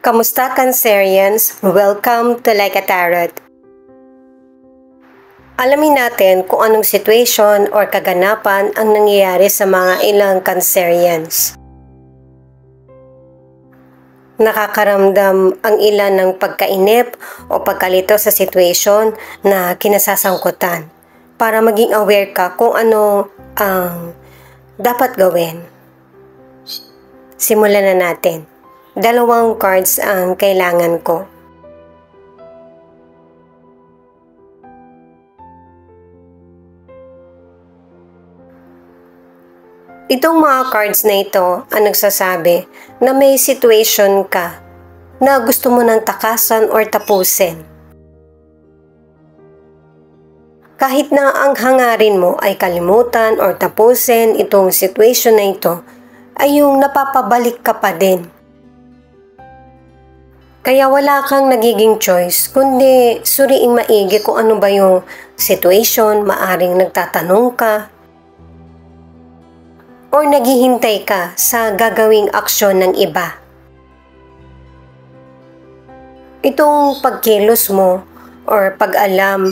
Kamusta Cancerians? Welcome to Like a Tarot. Alamin natin kung anong situation or kaganapan ang nangyayari sa mga ilang Cancerians. Nakakaramdam ang ilan ng pagkainip o pagkalito sa situation na kinasasangkutan para maging aware ka kung ano ang dapat gawin. Simulan na natin. 2 cards ang kailangan ko. Itong mga cards na ito ang nagsasabi na may situation ka na gusto mo nang takasan or tapusin. Kahit na ang hangarin mo ay kalimutan or tapusin itong situation na ito, ay yung napapabalik ka pa din. Kaya wala kang nagiging choice, kundi suriing maigi kung ano ba yung situation, maaring nagtatanong ka, o naghihintay ka sa gagawing aksyon ng iba. Itong pagkilos mo or pag-alam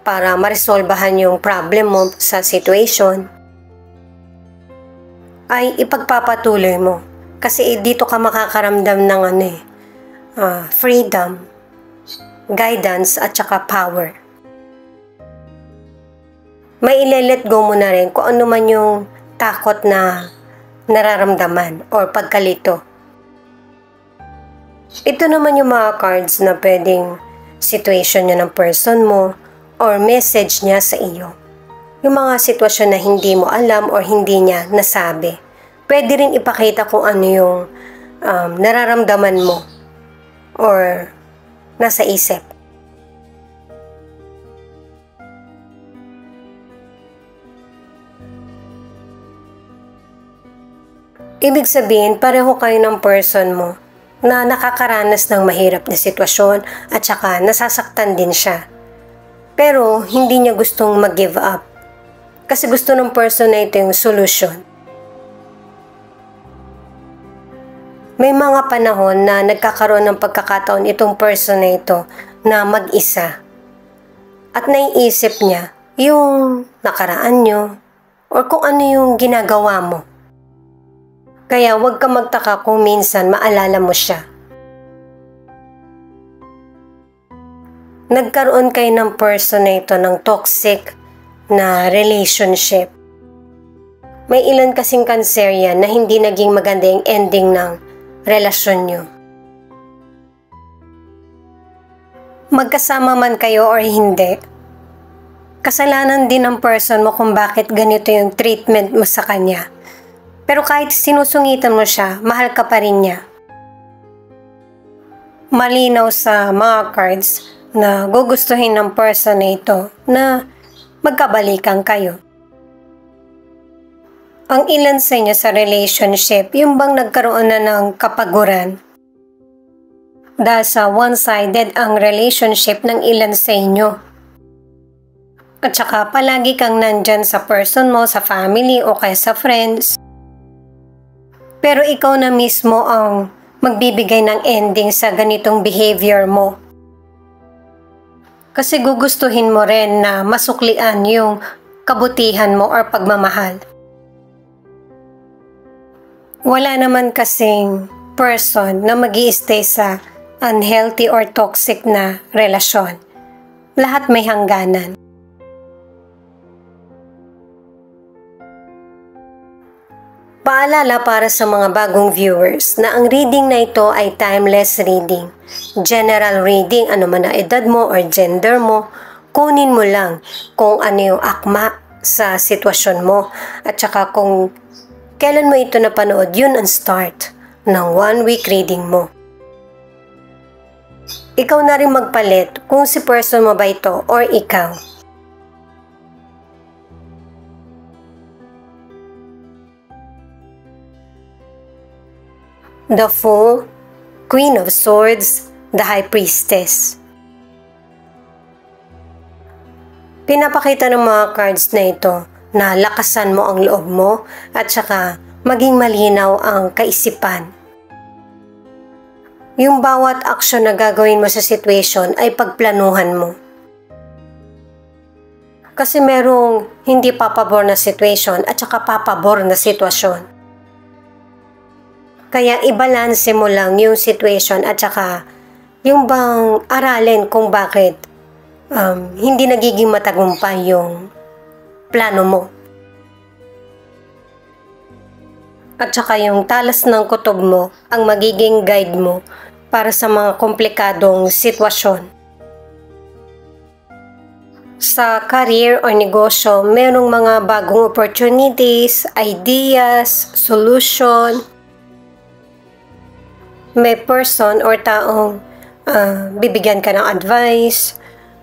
para maresolbahan yung problem mo sa situation ay ipagpapatuloy mo kasi dito ka makakaramdam ng freedom, guidance at saka power. May ile-let go mo na rin kung ano man yung takot na nararamdaman or pagkalito. Ito naman yung mga cards na pwedeng situation niya ng person mo or message niya sa iyo. Yung mga sitwasyon na hindi mo alam or hindi niya nasabi. Pwede rin ipakita kung ano yung nararamdaman mo or nasa isip. Ibig sabihin, pareho kayo ng person mo na nakakaranas ng mahirap na sitwasyon at saka nasasaktan din siya. Pero hindi niya gustong mag-give up kasi gusto ng person na ito yung solution. May mga panahon na nagkakaroon ng pagkakataon itong person na ito na mag-isa at naiisip niya yung nakaraan niyo or kung ano yung ginagawa mo. Kaya huwag ka magtaka kung minsan maalala mo siya. Nagkaroon kayo ng person na ito ng toxic na relationship. May ilan kasing Cancerian na hindi naging maganda yung ending ng relasyon nyo. Magkasama man kayo or hindi, kasalanan din ng person mo kung bakit ganito yung treatment mo sa kanya. Pero kahit sinusungitan mo siya, mahal ka pa rin niya. Malinaw sa mga cards na gugustuhin ng person na ito na magkabalikan kayo. Ang ilan sa inyo sa relationship, yung bang nagkaroon na ng kapaguran? Dahil sa one-sided ang relationship ng ilan sa inyo. At saka palagi kang nandyan sa person mo, sa family o kaya sa friends. Pero ikaw na mismo ang magbibigay ng ending sa ganitong behavior mo. Kasi gugustuhin mo rin na masuklian yung kabutihan mo or pagmamahal. Wala naman kasing person na mag-i-stay sa unhealthy or toxic na relasyon. Lahat may hangganan. Paalala para sa mga bagong viewers na ang reading na ito ay timeless reading. General reading, ano man ang edad mo or gender mo, kunin mo lang kung ano yung akma sa sitwasyon mo at saka kung kailan mo ito napanood, yun ang start ng 1-week reading mo. Ikaw na rin magpalit kung si person mo ba ito or ikaw. The Fool, Queen of Swords, the High Priestess. Pinapakita ng mga cards na ito na lakasan mo ang loob mo at saka maging malinaw ang kaisipan. Yung bawat aksyon na gagawin mo sa situation ay pagplanuhan mo. Kasi merong hindi papabor na situation at saka papabor na sitwasyon. Kaya ibalanse mo lang yung situation at saka yung bang aralin kung bakit hindi nagiging matagumpay yung plano mo. At saka yung talas ng kutob mo ang magiging guide mo para sa mga komplikadong sitwasyon. Sa career o negosyo, merong mga bagong opportunities, ideas, solution. May person or taong bibigyan ka ng advice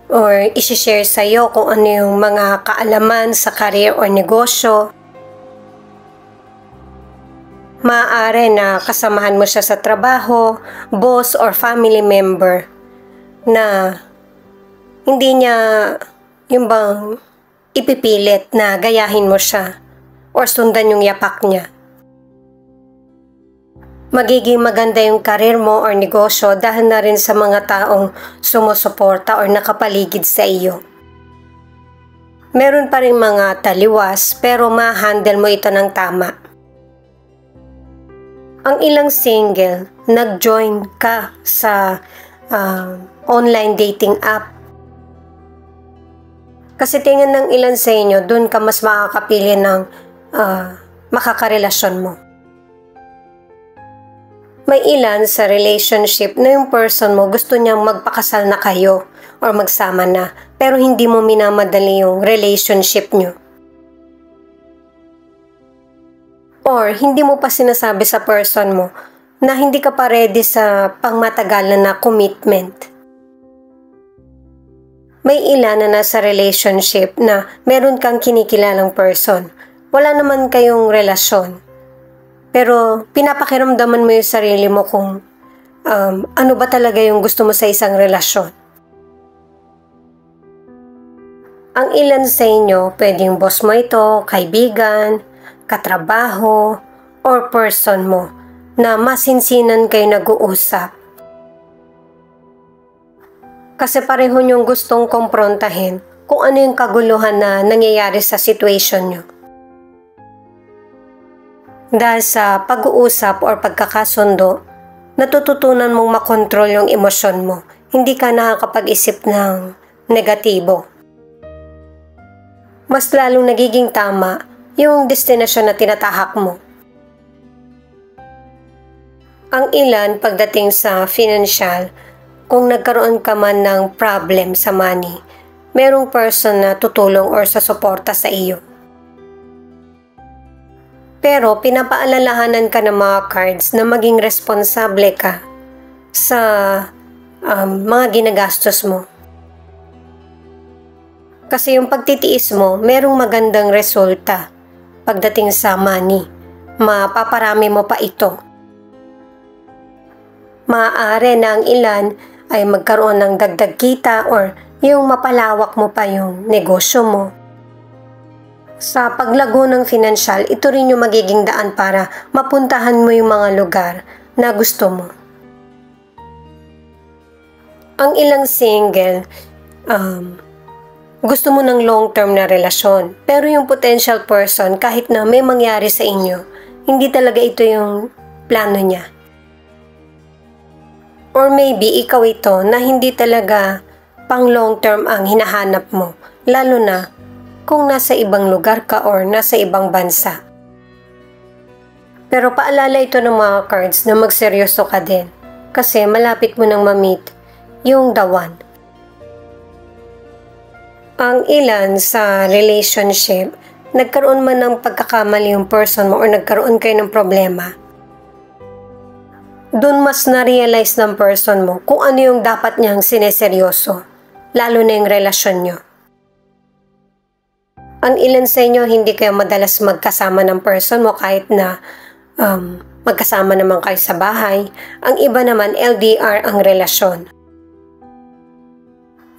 or isi-share sa'yo kung ano yung mga kaalaman sa career o negosyo. Maaari na kasamahan mo siya sa trabaho, boss or family member na hindi niya yung bang ipipilit na gayahin mo siya or sundan yung yapak niya. Magiging maganda yung karir mo or negosyo dahil na rin sa mga taong sumusuporta or nakapaligid sa iyo. Meron pa rin mga taliwas pero ma-handle mo ito ng tama. Ang ilang single, nag-join ka sa online dating app. Kasi tingin ng ilan sa inyo, dun ka mas makakapili ng makakarelasyon mo. May ilan sa relationship na yung person mo gusto niyang magpakasal na kayo or magsama na, pero hindi mo minamadali yung relationship niyo. Or hindi mo pa sinasabi sa person mo na hindi ka pa ready sa pangmatagalan na commitment. May ilan na nasa relationship na meron kang kinikilalang person. Wala naman kayong relasyon. Pero pinapakiramdaman mo yung sarili mo kung ano ba talaga yung gusto mo sa isang relasyon. Ang ilan sa inyo, pwedeng boss mo ito, kaibigan, katrabaho, or person mo na masinsinan kayo nag-uusap. Kasi pareho niyong gustong kumprontahin kung ano yung kaguluhan na nangyayari sa situation niyo. Dahil sa pag-uusap o pagkakasundo, natututunan mong makontrol yung emosyon mo. Hindi ka nakakapag-isip ng negatibo. Mas lalong nagiging tama yung destinasyon na tinatahak mo. Ang ilan pagdating sa financial, kung nagkaroon ka man ng problem sa money, merong person na tutulong or sa suporta sa iyo. Pero pinapaalalahanan ka ng mga cards na maging responsable ka sa mga ginagastos mo. Kasi yung pagtitiis mo, merong magandang resulta pagdating sa money. Mapaparami mo pa ito. Maaari na ang ilan ay magkaroon ng dagdag kita or yung mapalawak mo pa yung negosyo mo. Sa paglago ng financial, ito rin yung magiging daan para mapuntahan mo yung mga lugar na gusto mo. Ang ilang single, gusto mo ng long-term na relasyon. Pero yung potential person, kahit na may mangyari sa inyo, hindi talaga ito yung plano niya. Or maybe ikaw ito na hindi talaga pang long term ang hinahanap mo, lalo na kung nasa ibang lugar ka or nasa ibang bansa. Pero paalala ito ng mga cards na magseryoso ka din kasi malapit mo nang ma-meet yung the one. Ang ilan sa relationship, nagkaroon man ng pagkakamali yung person mo or nagkaroon kayo ng problema, doon mas na-realize ng person mo kung ano yung dapat niyang sineseryoso, lalo na yung relasyon niyo. Ang ilan sa inyo, hindi kayo madalas magkasama ng person mo kahit na magkasama naman kayo sa bahay. Ang iba naman, LDR ang relasyon.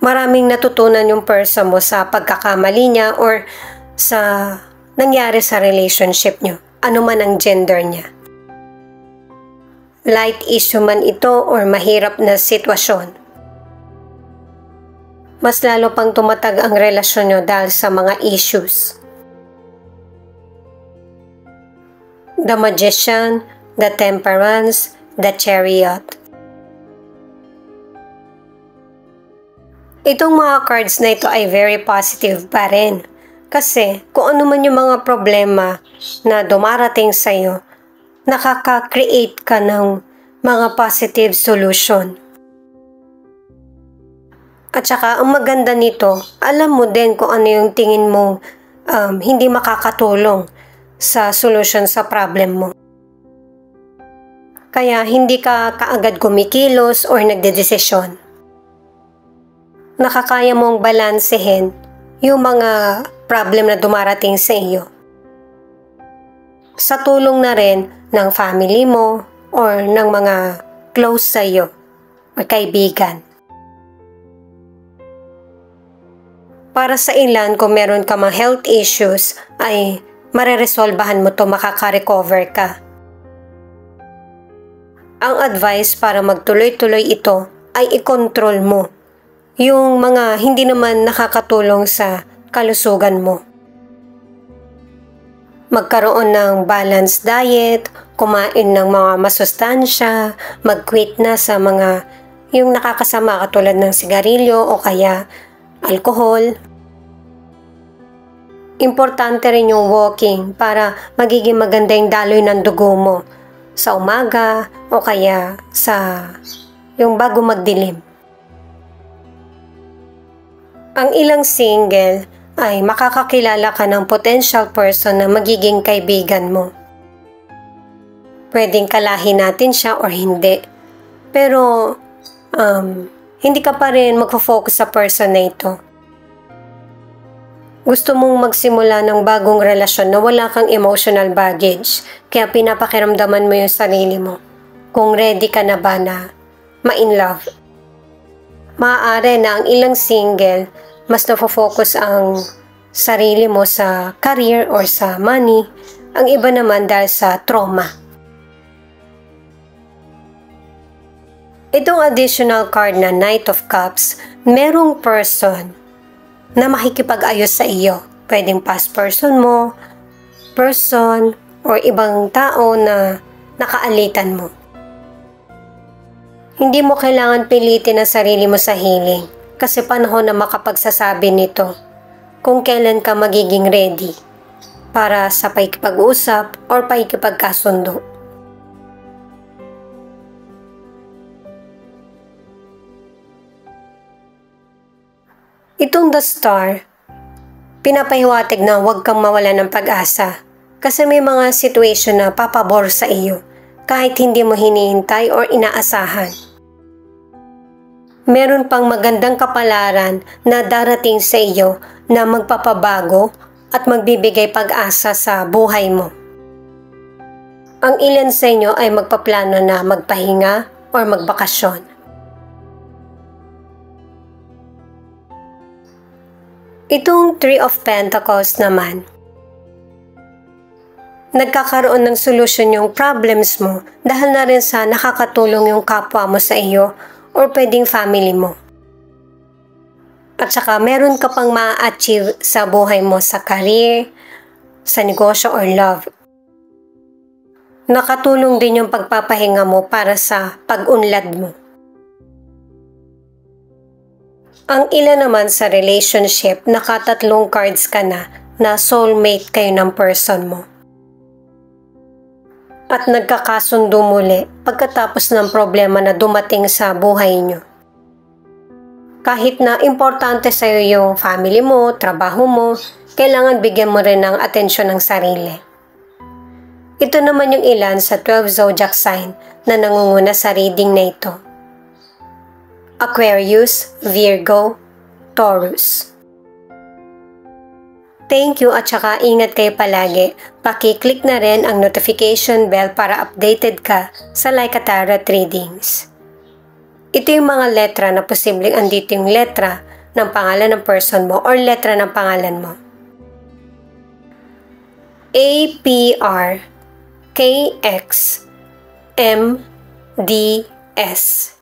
Maraming natutunan yung person mo sa pagkakamali niya or sa nangyari sa relationship niyo, ano man ang gender niya. light issue man ito or mahirap na sitwasyon. Mas lalo pang tumatag ang relasyon nyo dahil sa mga issues. The Magician, the Temperance, the Chariot. Itong mga cards na ito ay very positive pa rin. Kasi kung ano man yung mga problema na dumarating sa iyo, nakaka-create ka ng mga positive solution. At saka ang maganda nito, alam mo din kung ano yung tingin mong hindi makakatulong sa solution sa problem mo. Kaya hindi ka kaagad kumikilos or nagdedesisyon. Nakakaya mong balansehin yung mga problem na dumarating sa iyo. Sa tulong na rin ng family mo or ng mga close sa iyo o kaibigan. Para sa ilan, kung meron ka mga health issues, ay mareresolbahan mo to, makaka-recover ka. Ang advice para magtuloy-tuloy ito ay i-control mo yung mga hindi naman nakakatulong sa kalusugan mo. Magkaroon ng balanced diet, kumain ng mga masustansya, mag-quit na sa mga yung nakakasama katulad ng sigarilyo o kaya alcohol. Importante rin yung walking para magiging maganda yung daloy ng dugo mo sa umaga o kaya sa yung bago magdilim. Ang ilang single ay makakakilala ka ng potential person na magiging kaibigan mo. Pwedeng kalahin natin siya or hindi. Pero hindi ka pa rin magfo-focus sa person na ito. Gusto mong magsimula ng bagong relasyon na wala kang emotional baggage, kaya pinapakiramdaman mo yung sarili mo. Kung ready ka na ba na ma-in love. Maaari na ang ilang single, mas nafo-focus ang sarili mo sa career or sa money, ang iba naman dahil sa trauma. Itong additional card na Knight of Cups, merong person na makikipag-ayos sa iyo. Pwedeng past person mo, person, or ibang tao na nakaalitan mo. Hindi mo kailangan pilitin ang sarili mo sa healing kasi panahon na makapagsasabi nito kung kailan ka magiging ready para sa pakikipag-usap or pakikipagkasundo. Itong The Star, pinapahiwatig na huwag kang mawala ng pag-asa kasi may mga situation na papabor sa iyo kahit hindi mo hinihintay or inaasahan. Meron pang magandang kapalaran na darating sa iyo na magpapabago at magbibigay pag-asa sa buhay mo. Ang ilan sa inyo ay magpaplano na magpahinga or magbakasyon. Itong Three of Pentacles naman, nagkakaroon ng solusyon yung problems mo dahil na rin sa nakakatulong yung kapwa mo sa iyo or pwedeng family mo. At saka meron ka pang ma-achieve sa buhay mo sa career, sa negosyo or love. Nakatulong din yung pagpapahinga mo para sa pag-unlad mo. Ang ilan naman sa relationship, nakatatlong cards ka na soulmate kayo ng person mo. At nagkakasundo muli pagkatapos ng problema na dumating sa buhay nyo. Kahit na importante sa iyo yung family mo, trabaho mo, kailangan bigyan mo rin ng atensyon ng sarili. Ito naman yung ilan sa 12 zodiac sign na nangunguna sa reading na ito. Aquarius, Virgo, Taurus. Thank you at saka ingat kayo palagi. Paki-click na rin ang notification bell para updated ka sa Laika Tarot readings. Ito yung mga letra na posibleng andito yung letra ng pangalan ng person mo or letra ng pangalan mo. A, P, R, K, X, M, DS.